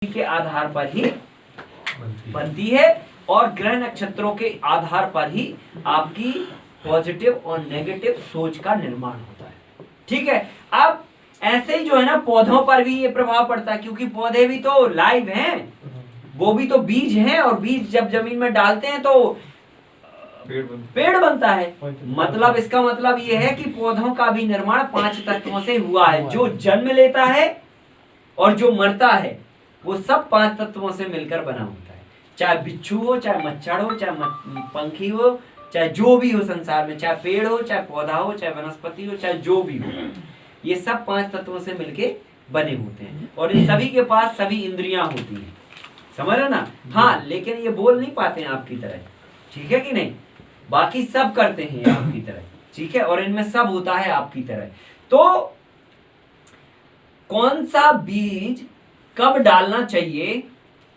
के आधार पर ही बनती है और ग्रह नक्षत्रों के आधार पर ही आपकी पॉजिटिव और नेगेटिव सोच का निर्माण होता है। ठीक है, अब ऐसे ही जो है ना पौधों पर भी ये प्रभाव पड़ता है, क्योंकि पौधे भी तो लाइव हैं, वो भी तो बीज हैं और बीज जब जमीन में डालते हैं तो पेड़ बनता है। मतलब इसका मतलब ये है कि पौधों का भी निर्माण 5 तत्वों से हुआ है। जो जन्म लेता है और जो मरता है वो सब 5 तत्वों से मिलकर बना होता है। चाहे बिच्छू हो, चाहे मच्छर हो, चाहे पंखी हो, चाहे जो भी हो संसार में, चाहे पेड़ हो, चाहे पौधा हो, चाहे वनस्पति हो, चाहे जो भी हो, ये सब 5 तत्वों से मिलके बने होते हैं और इन सभी के पास सभी इंद्रियां होती हैं। समझ रहे ना? हाँ, लेकिन ये बोल नहीं पाते हैं आपकी तरह। ठीक है कि नहीं? बाकी सब करते हैं आपकी तरह। ठीक है, और इनमें सब होता है आपकी तरह। तो कौन सा बीज कब डालना चाहिए,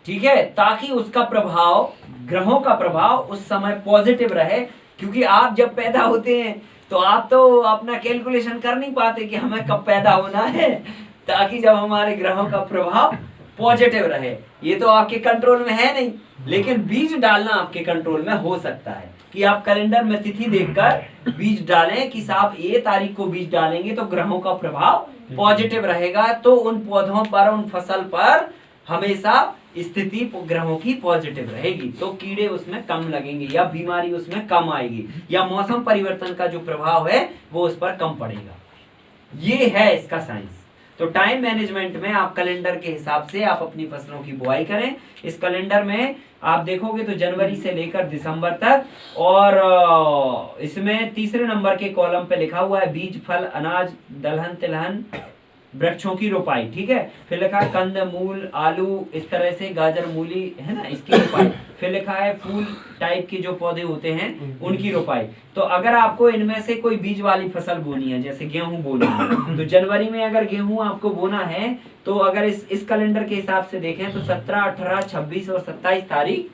ठीक है, ताकि उसका प्रभाव, ग्रहों का प्रभाव उस समय पॉजिटिव रहे। क्योंकि आप जब पैदा होते हैं तो आप तो अपना कैलकुलेशन कर नहीं पाते कि हमें कब पैदा होना है, ताकि जब हमारे ग्रहों का प्रभाव पॉजिटिव रहे। ये तो आपके कंट्रोल में है नहीं, लेकिन बीज डालना आपके कंट्रोल में हो सकता है कि आप कैलेंडर में तिथि देखकर बीज डालें कि साहब ये तारीख को बीज डालेंगे तो ग्रहों का प्रभाव पॉजिटिव रहेगा, तो उन पौधों पर, उन फसल पर हमेशा स्थिति ग्रहों की पॉजिटिव रहेगी, तो कीड़े उसमें कम लगेंगे या बीमारी उसमें कम आएगी या मौसम परिवर्तन का जो प्रभाव है वो उस पर कम पड़ेगा। ये है इसका साइंस। तो टाइम मैनेजमेंट में आप कैलेंडर के हिसाब से आप अपनी फसलों की बुआई करें। इस कैलेंडर में आप देखोगे तो जनवरी से लेकर दिसंबर तक, और इसमें तीसरे नंबर के कॉलम पे लिखा हुआ है बीज, फल, अनाज, दलहन, तिलहन, वृक्षों की रोपाई। ठीक है, फिर लिखा है कंद, मूल, आलू, इस तरह से गाजर, मूली है ना, इसकी रोपाई। फिर लिखा है फूल टाइप के जो पौधे होते हैं उनकी रोपाई। तो अगर आपको इनमें से कोई बीज वाली फसल बोनी है, जैसे गेहूं बोनी है, तो जनवरी में अगर गेहूं आपको बोना है तो अगर इस कैलेंडर के हिसाब से देखें तो 17, 18, 26 और 27 तारीख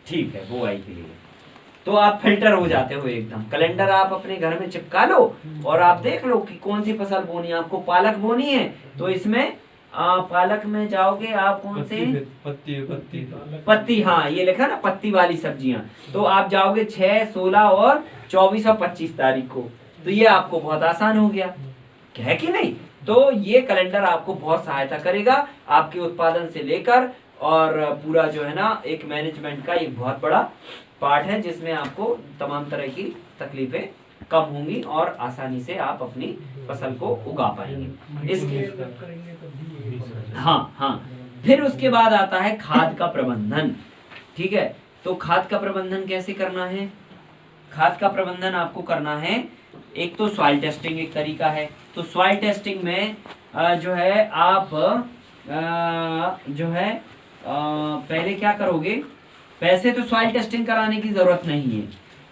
ठीक है बुआई के लिए। तो आप फिल्टर हो जाते हो एकदम। कैलेंडर आप अपने घर में चिपका लो और आप देख लो कि कौन सी फसल बोनी है। आपको पालक बोनी है तो इसमें पालक में जाओगे आप, कौन से पत्ती, हाँ ये लिखा ना पत्ती वाली सब्जियां, तो आप जाओगे 6, 16 और 24 और 25 तारीख को। तो ये आपको बहुत आसान हो गया, है कि नहीं? तो ये कैलेंडर आपको बहुत सहायता करेगा आपके उत्पादन से लेकर, और पूरा जो है ना एक मैनेजमेंट का एक बहुत बड़ा पार्ट है, जिसमें आपको तमाम तरह की तकलीफें कम होंगी और आसानी से आप अपनी फसल को उगा पाएंगे। इसके हाँ, फिर उसके बाद आता है खाद का प्रबंधन। ठीक है, तो खाद का प्रबंधन कैसे करना है? खाद का प्रबंधन आपको करना है, एक तो सॉइल टेस्टिंग एक तरीका है। तो सॉइल टेस्टिंग में जो है आप जो है पहले क्या करोगे, वैसे तो सॉइल टेस्टिंग कराने की जरूरत नहीं है।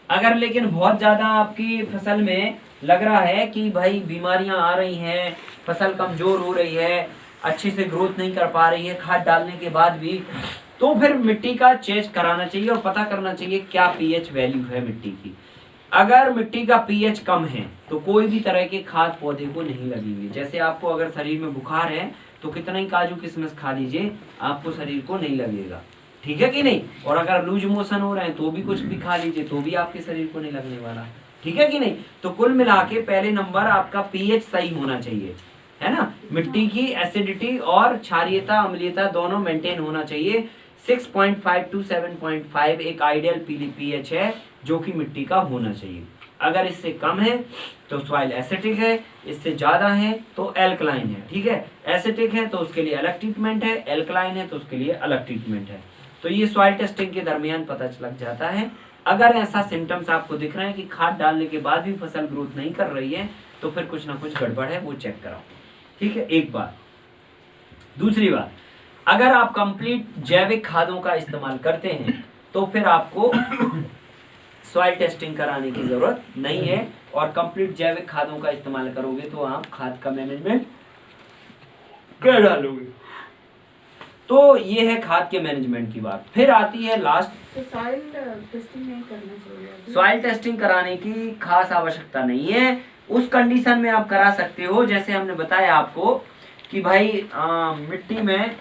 अगर लेकिन बहुत ज्यादा आपकी फसल में लग रहा है कि भाई बीमारियां आ रही हैं, फसल कमजोर हो रही है, अच्छे से ग्रोथ नहीं कर पा रही है खाद डालने के बाद भी, तो फिर मिट्टी का टेस्ट कराना चाहिए और पता करना चाहिए क्या पीएच वैल्यू है मिट्टी की। अगर मिट्टी का पीएच कम है तो कोई भी तरह के खाद पौधे को नहीं लगेंगे। जैसे आपको अगर शरीर में बुखार है तो कितना ही काजू किशमिश खा लीजिए, आपको शरीर को नहीं लगेगा। ठीक है कि नहीं? और अगर लूज मोशन हो रहे हैं तो भी कुछ भी खा लीजिए तो भी आपके शरीर को नहीं लगने वाला। ठीक है कि नहीं? तो कुल मिला के पहले नंबर आपका पीएच सही होना चाहिए, है ना? मिट्टी की एसिडिटी और क्षारीयता, अम्लीयता दोनों मेंटेन होना चाहिए। 6.5 to 7.5 एक आइडियल पीएच है जो कि मिट्टी का होना चाहिए। अगर इससे कम है तो सॉइल एसिडिक है, इससे ज्यादा है तो एल्कलाइन है। ठीक है, एसिडिक है तो उसके लिए अलग ट्रीटमेंट है, एल्कलाइन है तो उसके लिए अलग ट्रीटमेंट है। तो ये सॉइल टेस्टिंग के दरमियान पता लग जाता है। अगर ऐसा सिम्टम्स आपको दिख रहे हैं कि खाद डालने के बाद भी फसल ग्रोथ नहीं कर रही है तो फिर कुछ ना कुछ गड़बड़ है, वो चेक कराओ। ठीक है, एक बात। दूसरी बात, अगर आप कंप्लीट जैविक खादों का इस्तेमाल करते हैं तो फिर आपको सॉइल टेस्टिंग कराने की जरूरत नहीं है, और कंप्लीट जैविक खादों का इस्तेमाल करोगे तो आप खाद का मैनेजमेंट कर डालोगे। तो ये है खाद के मैनेजमेंट की बात। फिर आती है लास्ट, तो सॉइल टेस्टिंग नहीं करना चाहिए। सॉइल टेस्टिंग कराने की खास आवश्यकता नहीं है। उस कंडीशन में आप करा सकते हो जैसे हमने बताया आपको कि भाई मिट्टी में